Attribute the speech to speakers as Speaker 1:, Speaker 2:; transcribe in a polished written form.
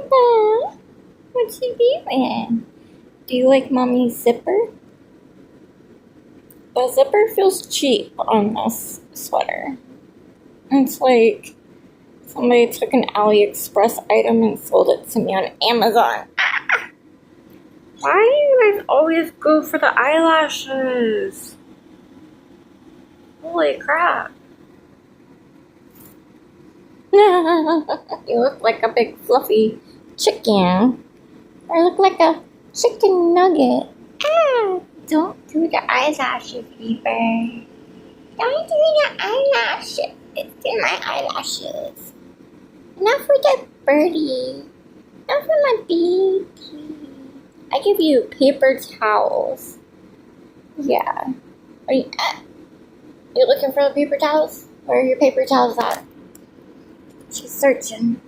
Speaker 1: Simba, what you doing? Do you like Mommy's zipper? The zipper feels cheap on this sweater. It's like somebody took an AliExpress item and sold it to me on Amazon. Ah! Why do you guys always go for the eyelashes? Holy crap. You look like a big fluffy chicken. I look like a chicken nugget. Ah! Don't do the eyelashes, Reaper. Don't do the eyelashes. Do my eyelashes. Not for the birdie. Not for my baby. I give you paper towels. Yeah. Are you looking for the paper towels? Where are your paper towels at? She's searching.